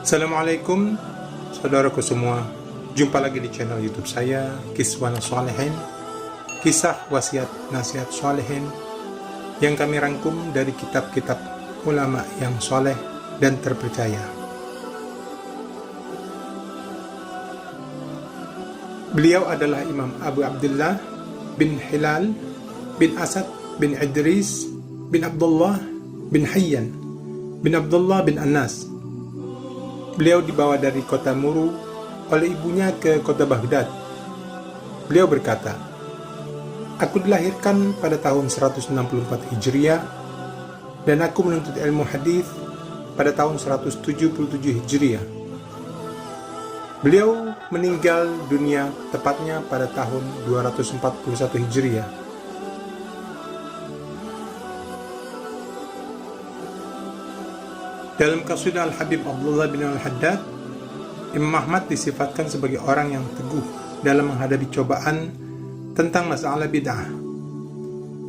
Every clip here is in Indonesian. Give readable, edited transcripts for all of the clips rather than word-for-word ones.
Assalamualaikum saudaraku semua. Jumpa lagi di channel YouTube saya, Kiswan Sholihin, kisah wasiat nasihat sholihin yang kami rangkum dari kitab-kitab ulama yang soleh dan terpercaya. Beliau adalah Imam Abu Abdullah bin Hilal bin Asad bin Idris bin Abdullah bin Hayyan bin Abdullah bin Anas. Beliau dibawa dari kota Muru oleh ibunya ke kota Baghdad. Beliau berkata, "Aku dilahirkan pada tahun 164 Hijriah dan aku menuntut ilmu hadis pada tahun 177 Hijriah." Beliau meninggal dunia tepatnya pada tahun 241 Hijriah. Dalam qasidah Al-Habib Abdullah bin Al-Haddad, Imam Ahmad disifatkan sebagai orang yang teguh dalam menghadapi cobaan tentang masalah bid'ah,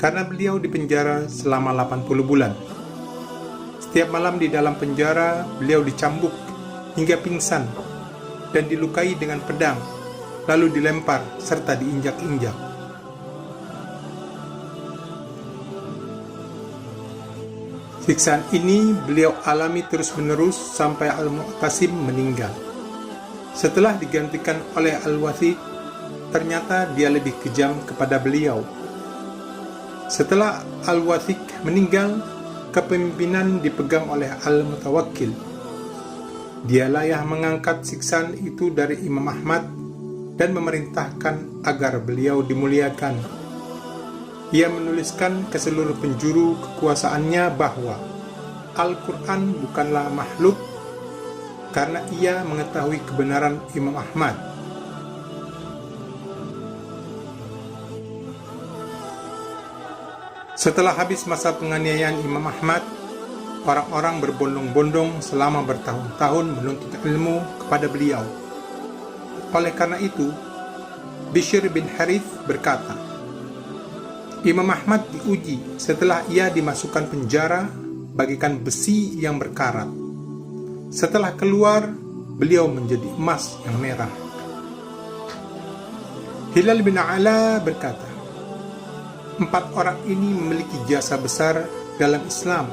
karena beliau dipenjara selama 80 bulan. Setiap malam di dalam penjara, beliau dicambuk hingga pingsan dan dilukai dengan pedang, lalu dilempar serta diinjak-injak. Siksaan ini beliau alami terus-menerus sampai Al-Mu'tasim meninggal. Setelah digantikan oleh Al-Wathiq, ternyata dia lebih kejam kepada beliau. Setelah Al-Wathiq meninggal, kepemimpinan dipegang oleh Al-Mutawakkil. Dialah yang mengangkat siksaan itu dari Imam Ahmad dan memerintahkan agar beliau dimuliakan. Ia menuliskan ke seluruh penjuru kekuasaannya bahwa Al-Quran bukanlah makhluk, karena ia mengetahui kebenaran Imam Ahmad. Setelah habis masa penganiayaan Imam Ahmad, orang-orang berbondong-bondong selama bertahun-tahun menuntut ilmu kepada beliau. Oleh karena itu, Bishr bin Harith berkata, Imam Ahmad diuji setelah ia dimasukkan penjara bagaikan besi yang berkarat. Setelah keluar, beliau menjadi emas yang merah. Hilal bin Ala berkata, 4 orang ini memiliki jasa besar dalam Islam.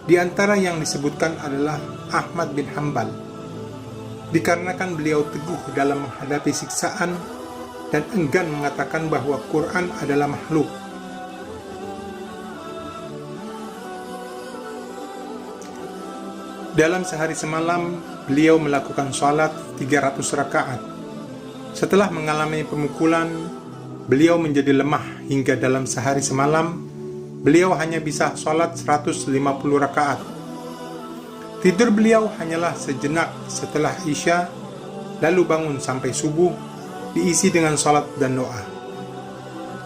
Di antara yang disebutkan adalah Ahmad bin Hanbal, dikarenakan beliau teguh dalam menghadapi siksaan dan enggan mengatakan bahwa Quran adalah makhluk. Dalam sehari semalam, beliau melakukan sholat 300 rakaat. Setelah mengalami pemukulan, beliau menjadi lemah hingga dalam sehari semalam, beliau hanya bisa sholat 150 rakaat. Tidur beliau hanyalah sejenak setelah Isya, lalu bangun sampai subuh, diisi dengan salat dan doa.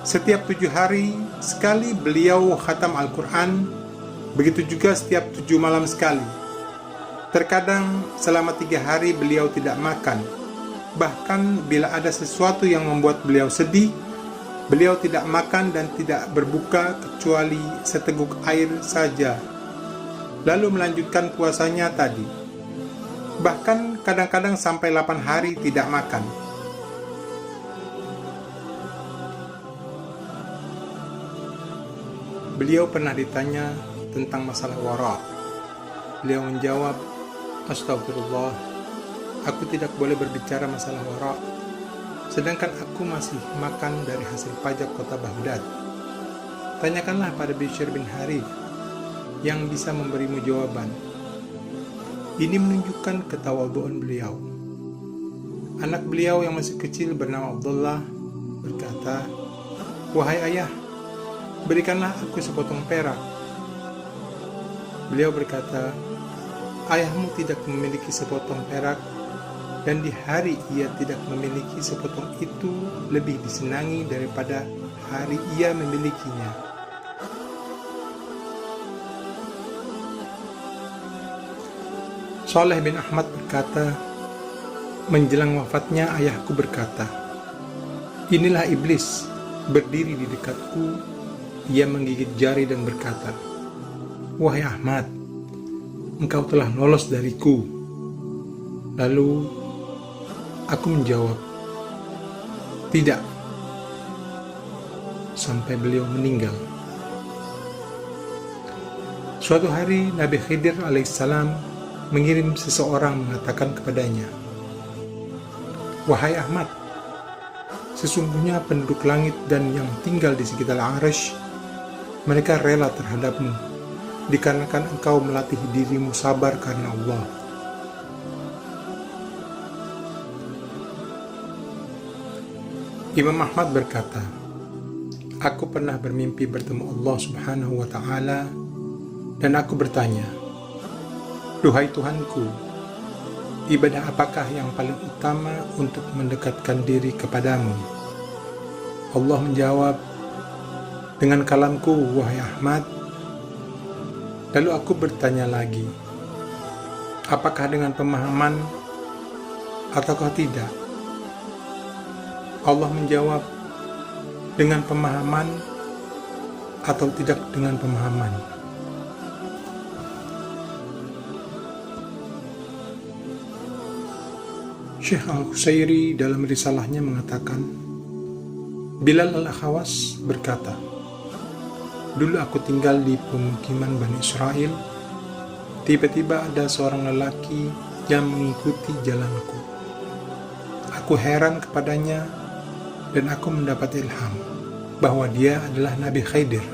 Setiap 7 hari sekali beliau khatam Al-Quran, begitu juga setiap 7 malam sekali. Terkadang selama 3 hari beliau tidak makan. Bahkan bila ada sesuatu yang membuat beliau sedih, beliau tidak makan dan tidak berbuka kecuali seteguk air saja, lalu melanjutkan puasanya tadi. Bahkan kadang-kadang sampai 8 hari tidak makan. Beliau pernah ditanya tentang masalah wara. Beliau menjawab, "Astagfirullah, aku tidak boleh berbicara masalah wara, sedangkan aku masih makan dari hasil pajak kota Baghdad. Tanyakanlah pada Bishr bin Harith yang bisa memberimu jawaban." Ini menunjukkan ketawadhuan beliau. Anak beliau yang masih kecil bernama Abdullah berkata, "Wahai ayah, berikanlah aku sepotong perak." Beliau berkata, "Ayahmu tidak memiliki sepotong perak, dan di hari ia tidak memiliki sepotong itu lebih disenangi daripada hari ia memilikinya." Saleh bin Ahmad berkata, menjelang wafatnya ayahku berkata, "Inilah iblis berdiri di dekatku." Ia menggigit jari dan berkata, "Wahai Ahmad, engkau telah lolos dariku." Lalu aku menjawab, tidak, sampai beliau meninggal. Suatu hari Nabi Khidir alaihissalam mengirim seseorang mengatakan kepadanya, "Wahai Ahmad, sesungguhnya penduduk langit dan yang tinggal di sekitar Arsy, mereka rela terhadapmu, dikarenakan engkau melatih dirimu sabar karena Allah." Imam Ahmad berkata, "Aku pernah bermimpi bertemu Allah Subhanahu wa Ta'ala, dan aku bertanya, 'Duhai Tuhanku, ibadah apakah yang paling utama untuk mendekatkan diri kepadamu?' Allah menjawab dengan kalamku, 'Wahai Ahmad.' Lalu aku bertanya lagi, 'Apakah dengan pemahaman ataukah tidak?' Allah menjawab, 'Dengan pemahaman atau tidak dengan pemahaman.' Syekh Al-Qusairi dalam risalahnya mengatakan, Bilal Al-Khawas berkata, "Dulu aku tinggal di pemukiman Bani Israel. Tiba-tiba ada seorang lelaki yang mengikuti jalanku. Aku heran kepadanya dan aku mendapat ilham bahwa dia adalah Nabi Khidir.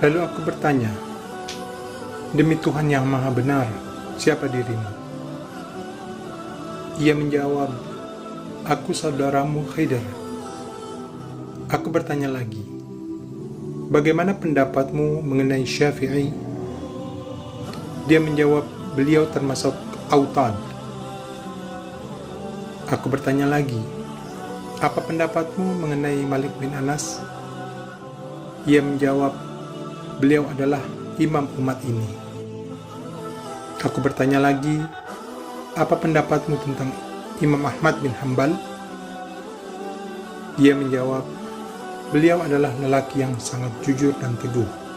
Lalu aku bertanya, 'Demi Tuhan yang Maha Benar, siapa dirimu?' Ia menjawab, 'Aku saudaramu Khidir.' Aku bertanya lagi, 'Bagaimana pendapatmu mengenai Syafi'i?' Dia menjawab, 'Beliau termasuk Autad.' Aku bertanya lagi, 'Apa pendapatmu mengenai Malik bin Anas?' Ia menjawab, 'Beliau adalah imam umat ini.' Aku bertanya lagi, 'Apa pendapatmu tentang Imam Ahmad bin Hanbal?' Ia menjawab, 'Beliau adalah lelaki yang sangat jujur dan teguh.'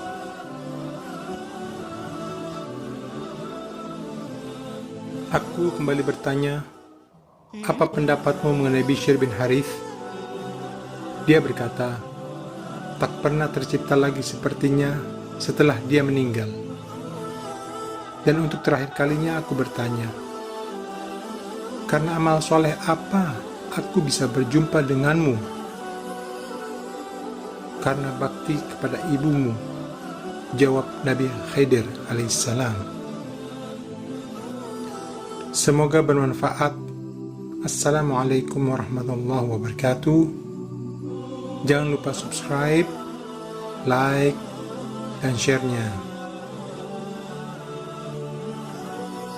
Aku kembali bertanya, 'Apa pendapatmu mengenai Bishr bin Harith?' Dia berkata, 'Tak pernah tercipta lagi sepertinya setelah dia meninggal.' Dan untuk terakhir kalinya aku bertanya, 'Karena amal soleh apa aku bisa berjumpa denganmu?' 'Karena bakti kepada ibumu,' jawab Nabi Khidir alaihissalam. Semoga bermanfaat. Assalamualaikum warahmatullahi wabarakatuh. Jangan lupa subscribe, like, dan share-nya.